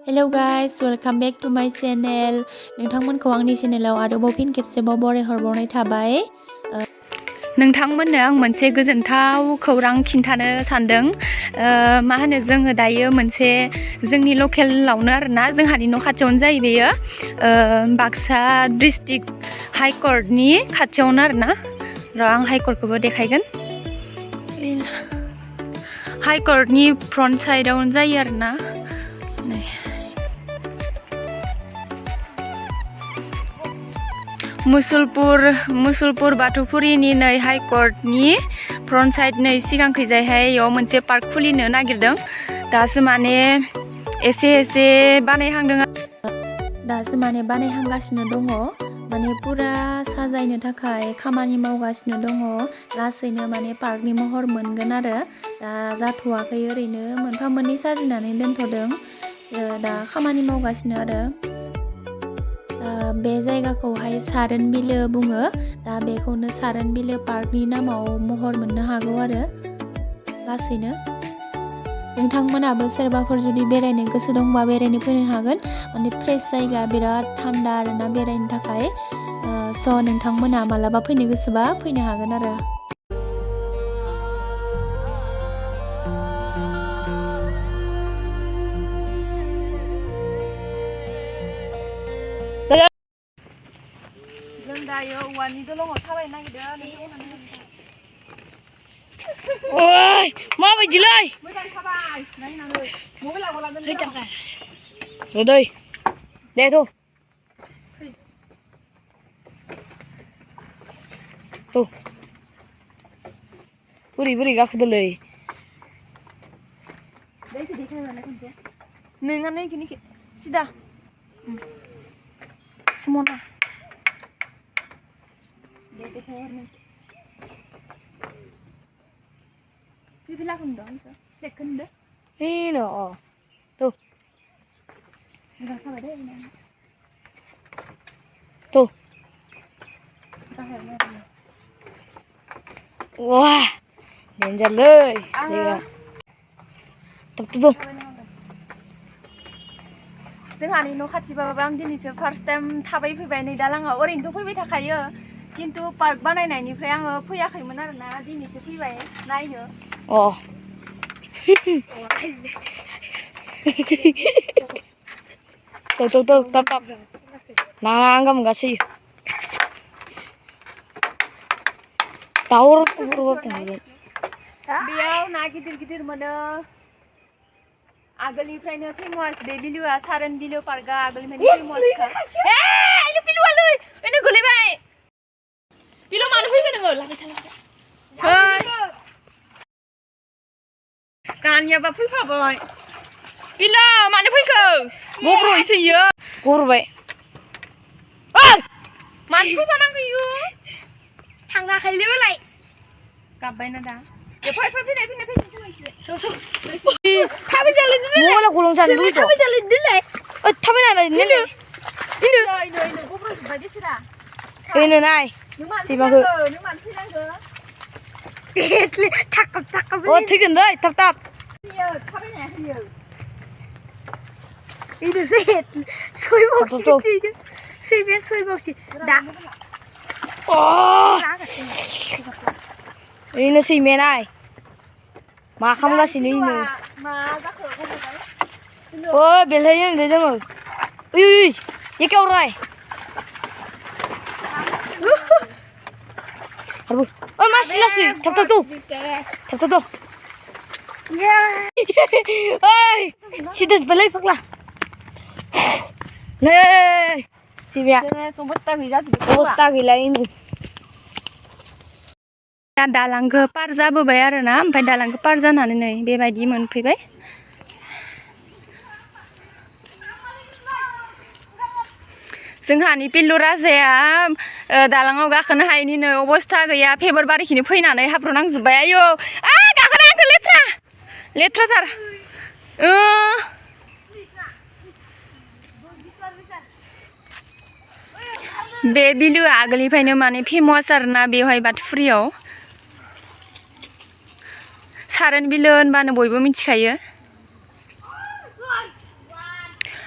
Hello guys, welcome back to my channel. नोंथांमोनखौ आंनि चेनेलाव आरोबाव फिन खेबसेबाव बरायहरबावनाय थाबाय। नोंथांमोननो आं मोनसे गोजोनथाव खौरां खिन्थानो सानदों। मा होनो जोङो दायो मोनसे जोंनि लकेलावनो आरोना जोंहानि न' खाथियावनो जायो बेयो बाक्सा डिस्ट्रिक्ट हाइ कर्टनि खाथियावनो आरोना र' आं हाइ कर्टखौबो देखायगोन। हाइ कर्टनि फ्रन्ट साइडआवनो जायो आरोना। मुसलपुर बाथौपुरिनि नै हाइ कर्टनि फ्रन्ट साइड नै सिगांखैजायहाय इयाव मोनसे पार्क खुलिनो नागिरदों। दासो माने एसे बानायहांदों। दासो माने बानायहांगासिनो दङ। माने पुरा साजायनो थाखाय खामानि मावगासिनो दङ। लासैनो माने पार्कनि महर मोनगोन आरो दा जाथ'वाखै, ओरैनो मोनफा मोननै साजिनानै दोनथ'दों। दा खामानि मावगासिनो आरो बे जायगाखौहाय सारोन बिलो बुङो। दा बेखौनो सारोन बिलो पार्कनि नामाव महर मोननो हागौ आरो लासैनो। नोंथांमोनाबो सोरबाफोर जुदि बेरायनो गोसो दंबा बेरायनो फैनो हागोन। माने फ्रेश जायगा, बिराद थान्दा आरोना बेरायनो थाखाय। स' नोंथांमोना मालाबा फैनो गोसोबा फैनो हागोन आरो। जों दायो औवानि दलङाव थाबायनो नागिरदों। ओइ माबायदिलै मोजां थाबाय नायनानै मबाइलाव लागोन दै दे बोरै गाखोदोलै नोंङानो इखिनिखि सिदा समना wah danger lơi tập जोंहानि न' खाथिबाबो आं दिनैसो फार्स्ट टाइम थाबाय फैबाय। नै दालाङाव ओरैनोथ' फैबाय थाखायो, खिन्थु पार्क बानायनायनिफ्राय आङो फैयाखैमोन आरोना, दिनैसो फैबाय नायनो। tap nanggam gasoy tawur बेयाव ना गिदिर मोनो। आगोलनिफ्रायनो फेमास बे बिलोआ, सारोन बिलो पार्कआ आगोलनिफ्रायनो फेमासखा। ए बिलोआलै ओइनो गोलैबाय। बिलो मानो फैखो नोङो? लाबाय था गानियाबा फैफाबाय। बिलो मानो फैखो? गब्र'यैसो इयो गरबाय। ओइ मानो फैफानांगौ इयो? थांनाखैलै बोलाय गाबबायना दा फै फैनाय थाबै जालाय मबाइलाव गलं जानो लुगैदों। थाबै जालाय दिलाय थाबै जालाय इनो गब्र'जोब्बाय बेसेरा। इनो नाय नों मानो फैनांगौ? थाब थैगोन दै थाब फैयो थाबायनो हायाखै इयो। इनो सैबावसि दा इनो सैमाया नाय मा खालामगासिनो इनो। मा जाखो गब्र'बाय? ओ बेलहाय होनदो जोङो। ओइ एकेवराय ओ लासै थाब ओइ सिदा जोब्बायलै फाग्ला नै सिबिया अबस्था गैला इनो। दालांखौ पार जाबोबाय आरोना, ओमफ्राय दालांखौ पार जानानै नै बेबायदि मोनफैबाय। जोंहानि पिल्लु राजाया दालाङाव गाखोनो हायैनिनो अबस्था गैया। फेब्रुवारिखिनो फैनानै हाब्रु नांजोब्बाय। आयौ गाखोनो हायाखै, लेथ्राथार। बे बिलोआ आगोलनिफ्रायनो माने फेमास आरोना बेवहाय बाथौपुरियाव। सारोन बिलो होनबानो बयबो मिथिखायो।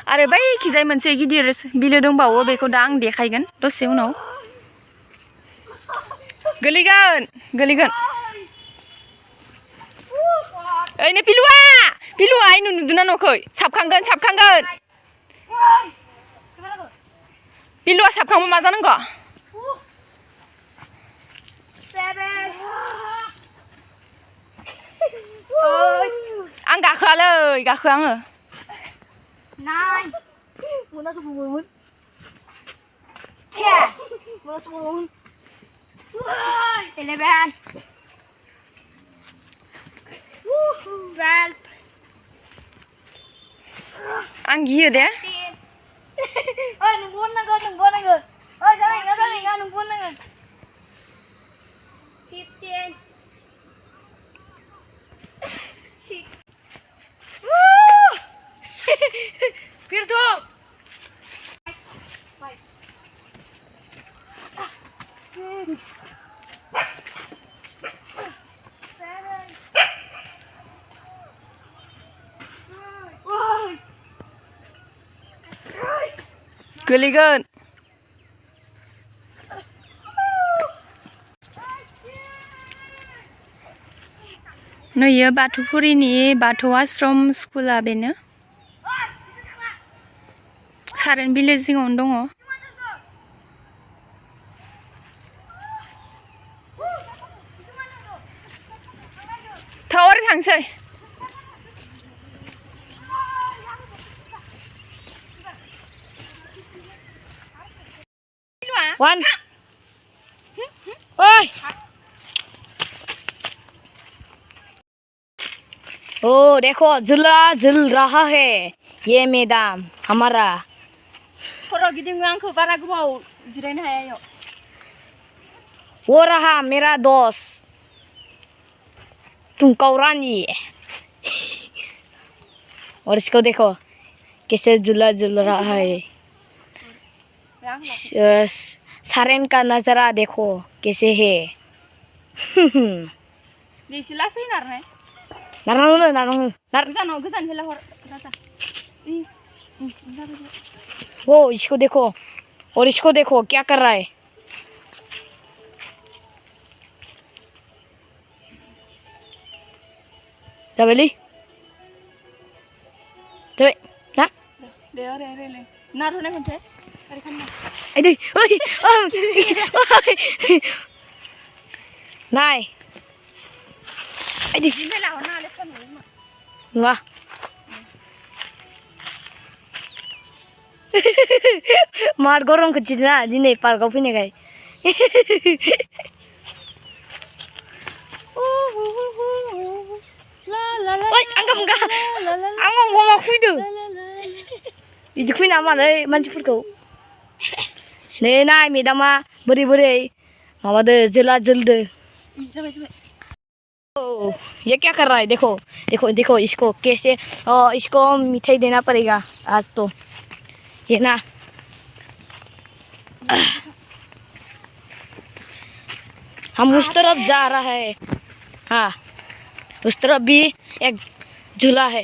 आरो बैखिजाय मोनसे गिदिर बिलो दंबावो बेखौ दा आं देखायगोन दसे उनाव गोलैगोन ओइनो पिलुआ आइनु नुदोना नखै साबखांगोन पिलुआ साबखांबा मा जानांगौ आं गाखोआ आङो 9 muna subumun 10 muna subumun 11 12 आं गियो दे oi nungguin naga oi jangan nungguin naga 15 Virtu गोलैगोन नैयो बाथौफुरिनि बाथौ आश्रम स्कुला बेनो सारन बिलो जिङावनो दङ थावर थांसै One. Oi. ओ देखो जल रहा है ये मैदान हमारा खर' गिदिङो आंखौ बारा गोबाव जिरायनो हाया याव वो रहा मेरा दोस्त तुमकौरानी और इसको देखो कैसे झूल रहा है सारेन का नजारा देखो कैसे है Disi langsung narne. नारनांगौ Gosan bela hor rasa. वो इसको देखो और इसको देखो क्या कर रहा है Tabeli Coba nah Re. Narune kunce. Dari kan. Aduh, Nai. Aduh. Bela hor na lepas kan. Wah. मार गरम को चिजना दिनै पार्कआव फैनायखाय ओइ आं गमा खुइदो बिदि खुइना मालै मानसिफोरखौ नै नाय मेदामा बोरै माबादो जोलदो ओ ये क्या कर रहा है देखो इसको कैसे इसको मिठाई देना पड़ेगा आज तो ये ना हम उस तरफ जा रहा है हाँ उस तरफ भी एक झूला है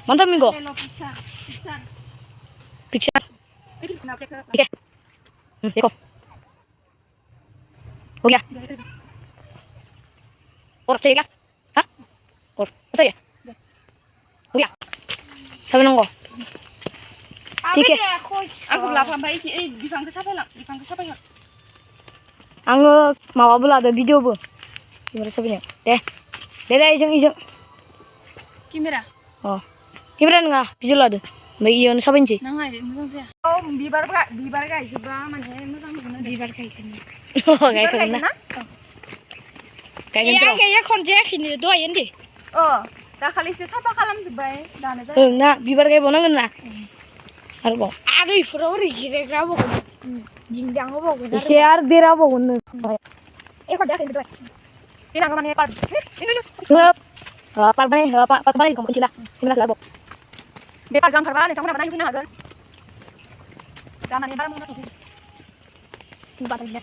मतलब मिगो पिक्चर ठीक है देखो हो गया और चाहिए हाँ और बताइए हो गया सब नंगो ठीक है Aku belakang baik bifang ke siapa lang? Bifang ke siapa ya? आङो माबाबो लादो भिडिअबो केमेरा साफायनो दे इजों Kamera. केमेरा नङा भिडिअ लादो ओमफ्राय इयावनो साफायनोसै Nang aja moजां जाया. बिबार गायजोबा माने मोजां मोनो बिबार गायगोन. गायगोन ना गायगोन र' आं खन जायाखैनो दहाय होनदे. दाखालिसो साफा खालामजोबबाय दानो जाया. ओं ना बिबार गायबावनांगोन ना आरोबाव आरो इफोराव ओरै जिरायग्रा बावगोन जिंदां बावगोन एसे आरो बेराबावगोन नो एख' जायाखैनो दहाय देनां माने पार्क बानाय कम्पिटिला केमेरा लाबो बे पार्क ओंखारबा नोंथांमोना नायफैनो हागोन दा माने बारा मोजां फैदों बादायनो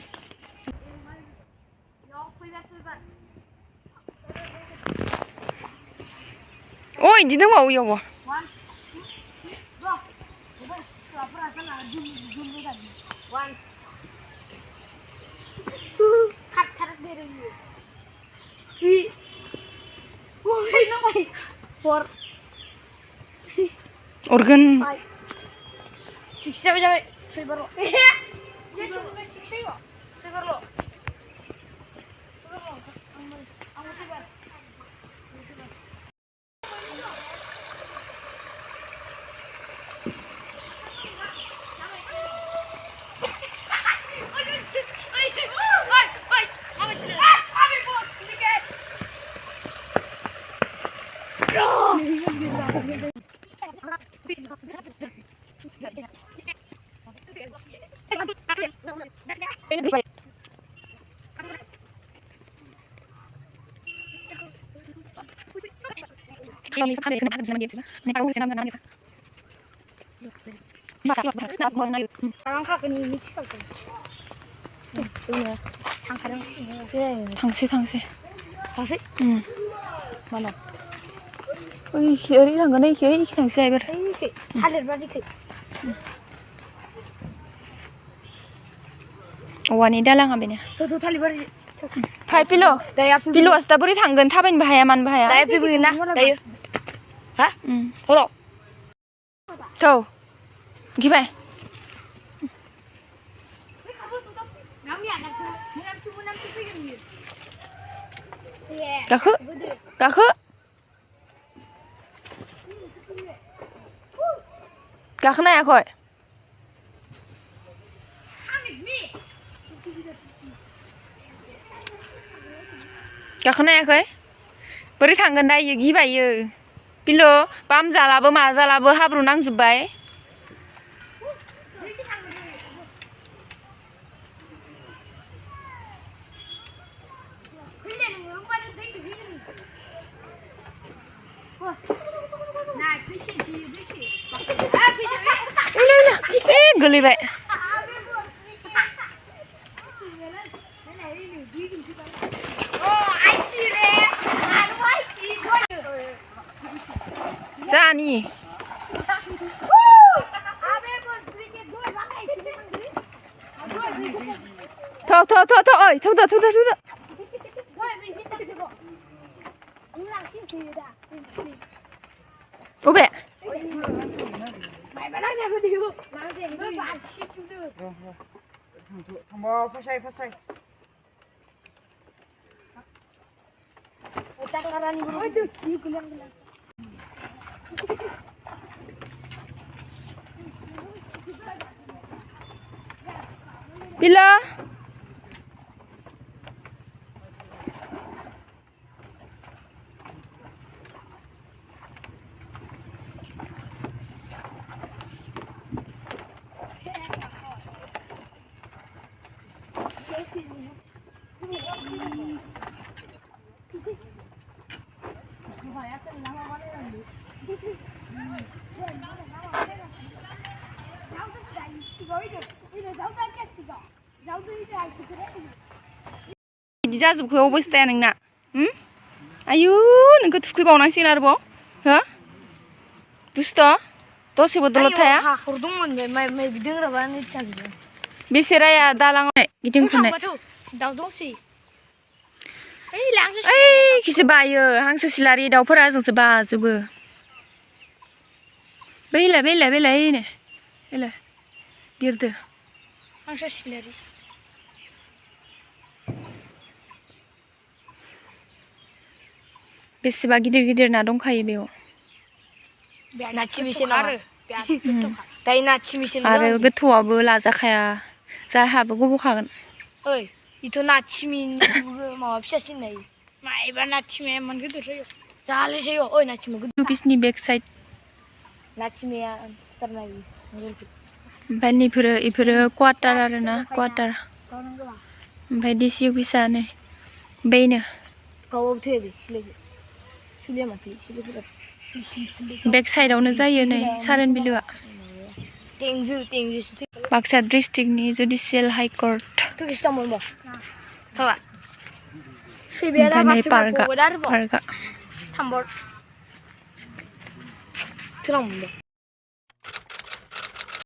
ओइ इदि दंबावो इयावबो Organ. Thangsi. Mana? Oi, kiri thangkan ini kiri thangsi aja ber. Halir berarti ke. Wani dalang abisnya. Tuh halir berarti. Hai pilu asta beri thangkan thapain bahaya man bahaya. Daya pilih na, daya. Hah? Holo. Tuh, gimana? Kakak. Kakak ya koi. Kakak ya koi. Beri thangkan dah ye gimana ye. Pilu, pam jalabu mazalabu habru nang zubai. Geli baik. Sani. Tuh, oi, tuh. Ube. Pasai. Bila. Di jazubku obesnya nengna, ayo nengku tukui bawnangsiगोन आरोबाव, हो? दुस्थ' दसेबो दलद थाया? बेसेराया दालाङाव गिदिंफिननाय। ओइ खिसो बायो हांसो सिलारि दाउफोरा जोंसो बाजोबो। बेलाय बिरदो। हांसो सिलारि। बेसेबा गिदिर ना दंखायो बेयाव। आरो गोथौआबो लाजाखाया जाहाबो गबखागोन। ओइ इथ' नाथिमिनि माबा फिसासिन नायो मायबा नाथिमिया इमान गिदिर जायो जालेसैयो ओइ नाथिमिया गिदिर बिसनि बेक साइड नाथिमिया थारनायो ओमफ्राय इफोरो क्वार्टार आरोना क्वार्टार ओमफ्राय डिसि अफिसा नै बेनो गावबो थेदे सिलिया माथि सिलिफोरा बेक साइडआवनो जायो नै सारोन बिलोआ टेंजु बाक्सा डिस्ट्रिक्टनि जुडिसियेल हाइ कर्ट ओमफ्राय नै पार्कआ